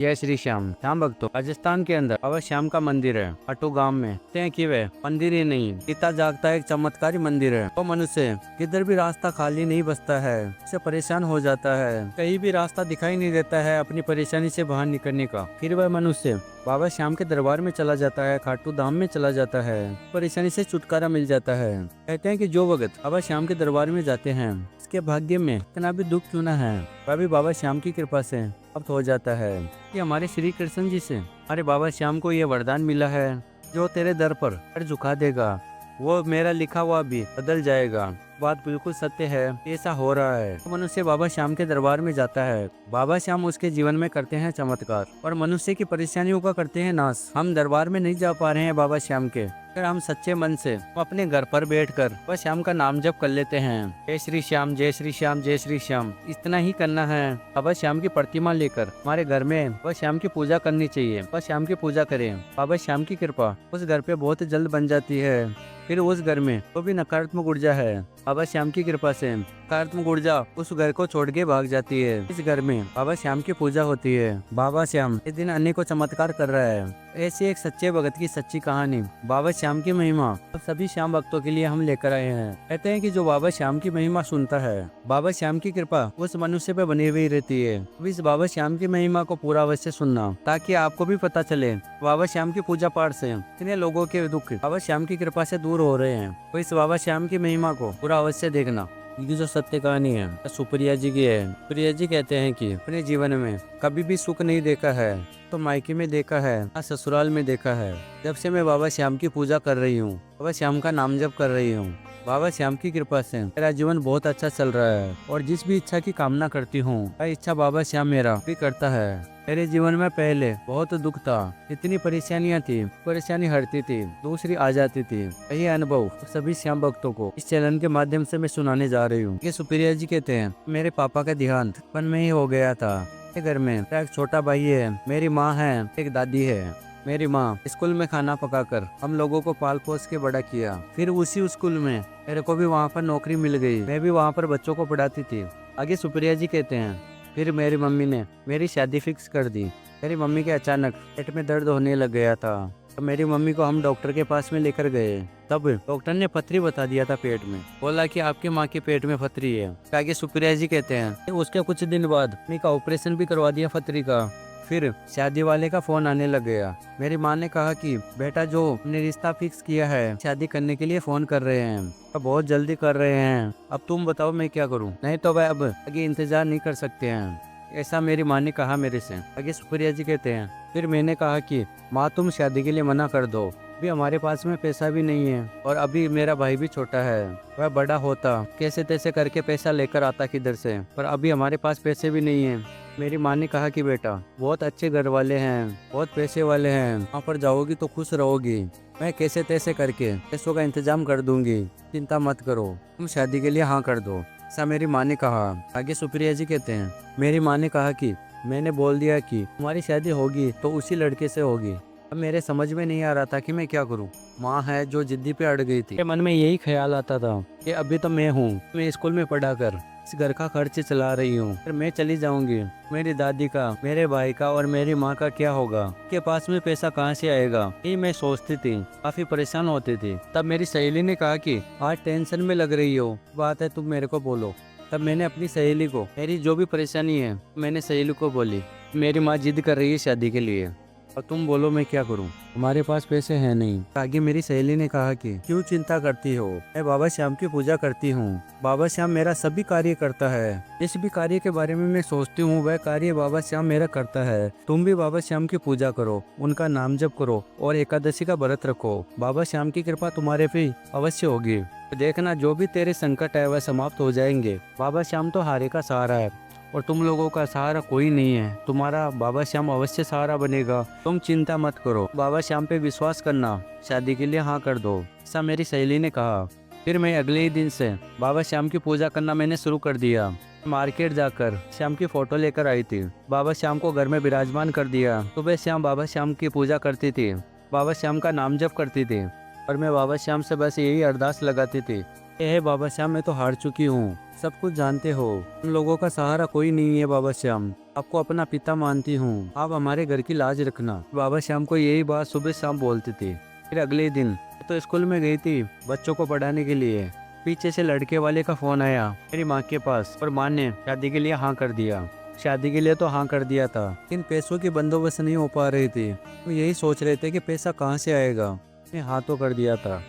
जय श्री श्याम। श्याम भक्तों, राजस्थान के अंदर बाबा श्याम का मंदिर है। अटू गांव में कहते हैं कि वह मंदिर ही नहीं, जीता जागता एक चमत्कारी मंदिर है। वो मनुष्य किधर भी रास्ता खाली नहीं बसता है, उससे परेशान हो जाता है, कहीं भी रास्ता दिखाई नहीं देता है अपनी परेशानी से बाहर निकलने का। फिर वह मनुष्य बाबा श्याम के दरबार में चला जाता है, खाटू धाम में चला जाता है, परेशानी से छुटकारा मिल जाता है। कहते हैं कि जो भगत बाबा श्याम के दरबार में जाते हैं, उसके भाग्य में कितना भी दुख क्यों न है, वह भी बाबा श्याम की कृपा से प्राप्त हो जाता है। ये हमारे श्री कृष्ण जी से हमारे बाबा श्याम को ये वरदान मिला है, जो तेरे दर पर सर झुका देगा वो मेरा लिखा हुआ भी बदल जाएगा। बात बिल्कुल सत्य है, ऐसा हो रहा है। तो मनुष्य बाबा श्याम के दरबार में जाता है, बाबा श्याम उसके जीवन में करते हैं चमत्कार और मनुष्य की परेशानियों का करते हैं नाश। हम दरबार में नहीं जा पा रहे हैं बाबा श्याम के, अगर हम सच्चे मन से अपने घर पर बैठकर बाबा श्याम का नाम जप कर लेते हैं, जय श्री श्याम जय श्री श्याम जय श्री श्याम, इतना ही करना है। बाबा श्याम की प्रतिमा लेकर हमारे घर में बाबा श्याम की पूजा करनी चाहिए। बाबा श्याम की पूजा करें, बाबा श्याम की कृपा उस घर पे बहुत जल्द बन जाती है। फिर उस घर में तो भी नकारात्मक ऊर्जा है, बाबा श्याम की कृपा से नकारात्मक ऊर्जा उस घर को छोड़ के भाग जाती है। इस घर में बाबा श्याम की पूजा होती है। बाबा श्याम इस दिन अनेकों चमत्कार कर रहा है। ऐसी एक सच्चे भगत की सच्ची कहानी बाबा श्याम की महिमा सभी श्याम भक्तों के लिए हम लेकर आए हैं। कहते हैं कि जो बाबा श्याम की महिमा सुनता है, बाबा श्याम की कृपा उस मनुष्य पे बनी हुई रहती है। अब इस बाबा श्याम की महिमा को पूरा अवश्य सुनना, ताकि आपको भी पता चले बाबा श्याम की पूजा पाठ से कितने लोगों के दुख बाबा श्याम की कृपा से दूर हो रहे हैं। तो इस बाबा श्याम की महिमा को पूरा अवश्य देखना। ये जो सत्य कहानी है सुप्रिया जी की है। सुप्रिया जी कहते हैं कि अपने जीवन में कभी भी सुख नहीं देखा है, तो मायके में देखा है ना ससुराल में देखा है। जब से मैं बाबा श्याम की पूजा कर रही हूँ, बाबा श्याम का नाम जप कर रही हूँ, बाबा श्याम की कृपा से मेरा जीवन बहुत अच्छा चल रहा है। और जिस भी इच्छा की कामना करती हूँ, वह इच्छा बाबा श्याम मेरा भी करता है। मेरे जीवन में पहले बहुत दुख था, इतनी परेशानियां थी, परेशानी हटती थी, दूसरी आ जाती थी। यही अनुभव सभी श्याम भक्तों को इस चैनल के माध्यम से मैं सुनाने जा रही हूँ। ये सुप्रिया जी कहते हैं, मेरे पापा का देहांत बचपन में ही हो गया था। घर में एक छोटा भाई है, मेरी माँ है, एक दादी है। मेरी माँ स्कूल में खाना पकाकर हम लोगों को पाल पोस के बड़ा किया। फिर उसी स्कूल में मेरे को भी वहाँ पर नौकरी मिल गई, मैं भी वहाँ पर बच्चों को पढ़ाती थी। आगे सुप्रिया जी कहते हैं, फिर मेरी मम्मी ने मेरी शादी फिक्स कर दी। मेरी मम्मी के अचानक पेट में दर्द होने लग गया था, तो मेरी मम्मी को हम डॉक्टर के पास में लेकर गए। तब डॉक्टर ने पथरी बता दिया था पेट में, बोला कि आपकी माँ के पेट में पथरी है। आगे सुप्रिया जी कहते हैं, उसके कुछ दिन बाद मम्मी का ऑपरेशन भी करवा दिया पथरी का। फिर शादी वाले का फोन आने लग गया। मेरी माँ ने कहा कि बेटा, जो हमने रिश्ता फिक्स किया है शादी करने के लिए फोन कर रहे हैं, अब बहुत जल्दी कर रहे हैं, अब तुम बताओ मैं क्या करूं, नहीं तो वह अब आगे इंतजार नहीं कर सकते हैं। ऐसा मेरी माँ ने कहा मेरे से। आगे सुप्रिया जी कहते हैं, फिर मैंने कहा कि माँ तुम शादी के लिए मना कर दो, अभी हमारे पास में पैसा भी नहीं है और अभी मेरा भाई भी छोटा है, वह बड़ा होता कैसे तैसे करके पैसा लेकर आता किधर से, पर अभी हमारे पास पैसे भी नहीं है। मेरी माँ ने कहा कि बेटा बहुत अच्छे घर वाले हैं, बहुत पैसे वाले हैं, वहाँ पर जाओगी तो खुश रहोगी, मैं कैसे तैसे करके पैसों का इंतजाम कर दूंगी, चिंता मत करो, तुम शादी के लिए हाँ कर दो, ऐसा मेरी माँ ने कहा। आगे सुप्रिया जी कहते हैं, मेरी माँ ने कहा कि मैंने बोल दिया कि तुम्हारी शादी होगी तो उसी लड़के से होगी। अब मेरे समझ में नहीं आ रहा था कि मैं क्या करूं। माँ है जो जिद्दी पे अड़ गई थी। मेरे मन में यही ख्याल आता था कि अभी तो मैं हूँ, मैं स्कूल में पढ़ा कर इस घर का खर्च चला रही हूँ, फिर मैं चली जाऊंगी, मेरी दादी का, मेरे भाई का और मेरी माँ का क्या होगा, के पास में पैसा कहाँ से आएगा, ये मैं सोचती थी, काफी परेशान होती थी। तब मेरी सहेली ने कहा कि आज टेंशन में लग रही हो, बात है तुम मेरे को बोलो। तब मैंने अपनी सहेली को मेरी जो भी परेशानी है मैंने सहेली को बोली, मेरी माँ जिद कर रही है शादी के लिए, और तुम बोलो मैं क्या करूं, हमारे पास पैसे हैं नहीं। आगे मेरी सहेली ने कहा कि क्यों चिंता करती हो, मैं बाबा श्याम की पूजा करती हूँ, बाबा श्याम मेरा सभी कार्य करता है, जिस भी कार्य के बारे में मैं सोचती हूँ वह कार्य बाबा श्याम मेरा करता है। तुम भी बाबा श्याम की पूजा करो, उनका नाम जप करो और एकादशी का व्रत रखो, बाबा श्याम की कृपा तुम्हारे पे अवश्य होगी। देखना जो भी तेरे संकट है वह समाप्त हो जाएंगे। बाबा श्याम तो हारे का सहारा है और तुम लोगों का सहारा कोई नहीं है, तुम्हारा बाबा श्याम अवश्य सहारा बनेगा, तुम चिंता मत करो, बाबा श्याम पे विश्वास करना, शादी के लिए हाँ कर दो, ऐसा मेरी सहेली ने कहा। फिर मैं अगले ही दिन से बाबा श्याम की पूजा करना मैंने शुरू कर दिया। मार्केट जाकर श्याम की फोटो लेकर आई थी, बाबा श्याम को घर में विराजमान कर दिया। सुबह श्याम बाबा श्याम की पूजा करती थी, बाबा श्याम का नाम जप करती थी और मैं बाबा श्याम से बस यही अरदास लगाती थी, हे बाबा श्याम मैं तो हार चुकी हूँ, सब कुछ जानते हो, उन लोगों का सहारा कोई नहीं है बाबा श्याम, आपको अपना पिता मानती हूँ, आप हमारे घर की लाज रखना। बाबा श्याम को यही बात सुबह शाम बोलती थी। फिर अगले दिन तो स्कूल में गई थी बच्चों को पढ़ाने के लिए। पीछे से लड़के वाले का फोन आया मेरी माँ के पास और माँ ने शादी के लिए हाँ कर दिया। शादी के लिए तो हाँ कर दिया था, लेकिन पैसों की बंदोबस्त नहीं हो पा रही थी। तो यही सोच रहे थे कि पैसा कहाँ से आएगा। ने हाँ तो कर दिया था।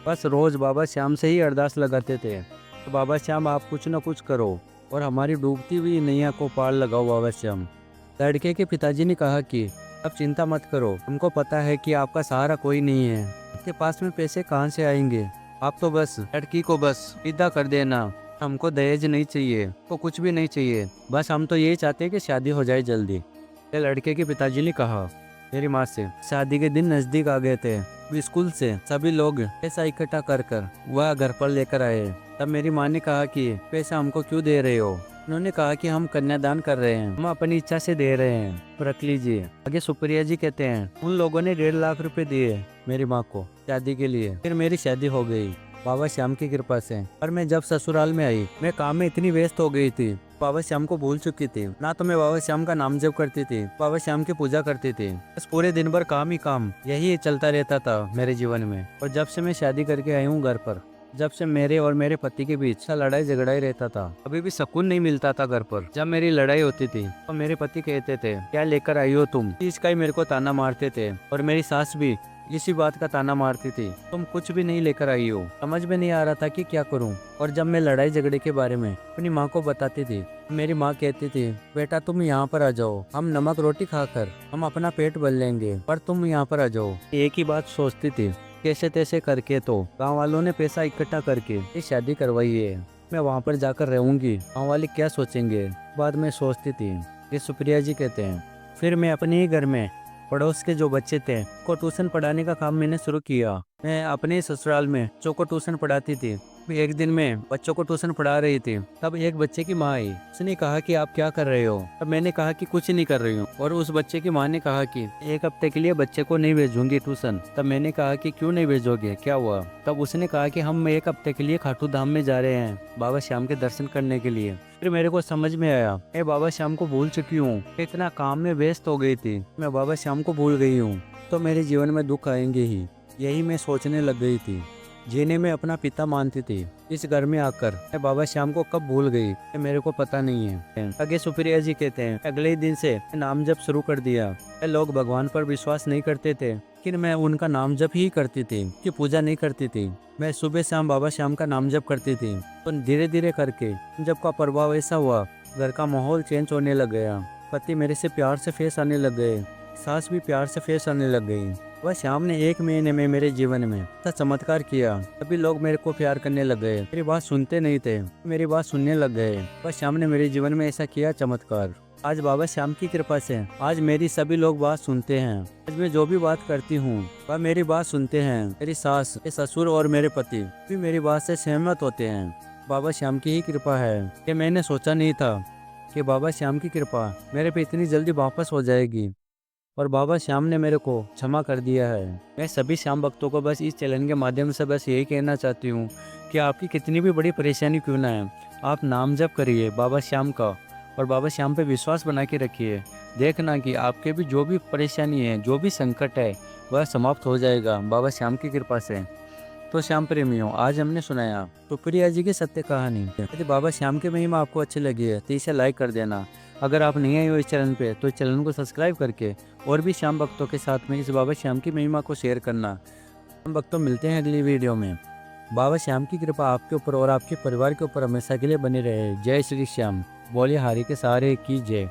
बस रोज बाबा श्याम से ही अरदास लगाते थे, तो बाबा श्याम आप कुछ न कुछ करो और हमारी डूबती हुई नैया को पार लगाओ बाबा श्याम। लड़के के पिताजी ने कहा कि अब चिंता मत करो, हमको पता है कि आपका सहारा कोई नहीं है, आपके पास में पैसे कहाँ से आएंगे। आप तो बस लड़की को बस विदा कर देना, हमको दहेज नहीं चाहिए, को कुछ भी नहीं चाहिए, बस हम तो यही चाहते हैं कि शादी हो जाए जल्दी। ये लड़के के पिताजी ने कहा मेरी माँ से। शादी के दिन नजदीक आ गए थे। स्कूल से सभी लोग पैसा इकट्ठा कर वह घर पर लेकर आए। तब मेरी माँ ने कहा कि पैसा हमको क्यों दे रहे हो। उन्होंने कहा कि हम कन्यादान कर रहे हैं, हम अपनी इच्छा से दे रहे हैं, तो रख लीजिए। आगे सुप्रिया जी कहते हैं उन लोगों ने 1.5 लाख रुपए दिए मेरी माँ को शादी के लिए। फिर मेरी शादी हो गई बाबा श्याम की कृपा से। पर मैं जब ससुराल में आई, मैं काम में इतनी व्यस्त हो गई थी, बाबा श्याम को भूल चुकी थी। ना तो मैं बाबा श्याम का नाम जप करती थी, बाबा श्याम की पूजा करती थी। बस पूरे दिन भर काम ही काम, यही चलता रहता था मेरे जीवन में। और जब से मैं शादी करके आई हूँ घर पर, जब से मेरे और मेरे पति के बीच लड़ाई झगड़ा ही रहता था। अभी भी सुकून नहीं मिलता था घर पर। जब मेरी लड़ाई होती थी तो मेरे पति कहते थे क्या लेकर आई हो तुम, इसका ही मेरे को ताना मारते थे। और मेरी सास भी इसी बात का ताना मारती थी, तुम कुछ भी नहीं लेकर आई हो। समझ में नहीं आ रहा था कि क्या करूं। और जब मैं लड़ाई झगड़े के बारे में अपनी माँ को बताती थी, मेरी माँ कहती थी बेटा तुम यहाँ पर आ जाओ, हम नमक रोटी खाकर हम अपना पेट भर लेंगे, पर तुम यहाँ पर आ जाओ। एक ही बात सोचती थी, कैसे तैसे करके तो गाँव वालों ने पैसा इकट्ठा करके ये शादी करवाई है, मैं वहाँ पर जाकर रहूंगी, गाँव वाले क्या सोचेंगे। बाद में सोचती थी। ये सुप्रिया जी कहते हैं फिर मैं अपने ही घर में पड़ोस के जो बच्चे थे को ट्यूशन पढ़ाने का काम मैंने शुरू किया। मैं अपने ससुराल में जो को ट्यूशन पढ़ाती थी, एक दिन में बच्चों को ट्यूशन पढ़ा रही थी, तब एक बच्चे की माँ आई। उसने कहा कि आप क्या कर रहे हो। तब मैंने कहा कि कुछ नहीं कर रही हूँ। और उस बच्चे की माँ ने कहा कि 1 हफ्ते के लिए बच्चे को नहीं भेजूंगी ट्यूशन। तब मैंने कहा कि क्यों नहीं भेजोगे, क्या हुआ। तब उसने कहा कि हम 1 हफ्ते के लिए खाटू धाम में जा रहे हैं बाबा श्याम के दर्शन करने के लिए। फिर मेरे को समझ में आया मैं बाबा श्याम को भूल चुकी हूँ, इतना काम में व्यस्त हो गई थी, मैं बाबा श्याम को भूल गई हूँ, तो मेरे जीवन में दुख आएंगे ही। यही मैं सोचने लग गई थी, जिन्हें मैं अपना पिता मानती थी। इस घर में आकर मैं बाबा श्याम को कब भूल गई ये मेरे को पता नहीं है। आगे सुप्रिया जी कहते हैं अगले ही दिन से नाम जप शुरू कर दिया। लोग भगवान पर विश्वास नहीं करते थे, लेकिन मैं उनका नाम जप ही करती थी, कि पूजा नहीं करती थी। मैं सुबह शाम बाबा श्याम का नाम जप करती थी। तो धीरे धीरे करके जब का प्रभाव ऐसा हुआ, घर का माहौल चेंज होने लग गया। पति मेरे से प्यार से फेस आने लग गए, सास भी प्यार से फेस आने लग गई। वह श्याम ने 1 महीने में मेरे जीवन में ऐसा चमत्कार किया। सभी लोग मेरे को प्यार करने लग गए, मेरी बात सुनते नहीं थे, मेरी बात सुनने लग गए। वह श्याम ने मेरे जीवन में ऐसा किया चमत्कार। आज बाबा श्याम की कृपा से आज मेरी सभी लोग बात सुनते हैं। आज मैं जो भी बात करती हूँ वह मेरी बात सुनते हैं। मेरी सास, ससुर और मेरे पति भी मेरी बात से सहमत होते हैं। बाबा श्याम की ही कृपा है। कि मैंने सोचा नहीं था कि बाबा श्याम की कृपा मेरे पे इतनी जल्दी वापस हो जाएगी, और बाबा श्याम ने मेरे को क्षमा कर दिया है। मैं सभी श्याम भक्तों को बस इस चैनल के माध्यम से बस यही कहना चाहती हूँ कि आपकी कितनी भी बड़ी परेशानी क्यों ना है, आप नाम जप करिए बाबा श्याम का, और बाबा श्याम पे विश्वास बना के रखिए। देखना कि आपके भी जो भी परेशानी है, जो भी संकट है, वह समाप्त हो जाएगा बाबा श्याम की कृपा से। तो श्याम प्रेमियों, आज हमने सुनाया सुप्रिया जी की सत्य कहानी। यदि बाबा श्याम की महिमा आपको अच्छी लगी है तो इसे लाइक कर देना। अगर आप नहीं आए हो इस चैनल पे तो इस चैनल को सब्सक्राइब करके और भी श्याम भक्तों के साथ में इस बाबा श्याम की महिमा को शेयर करना। श्याम भक्तों, मिलते हैं अगली वीडियो में। बाबा श्याम की कृपा आपके ऊपर और आपके परिवार के ऊपर हमेशा के लिए बनी रहे। जय श्री श्याम। बोलिए हरि के सहारे की जय।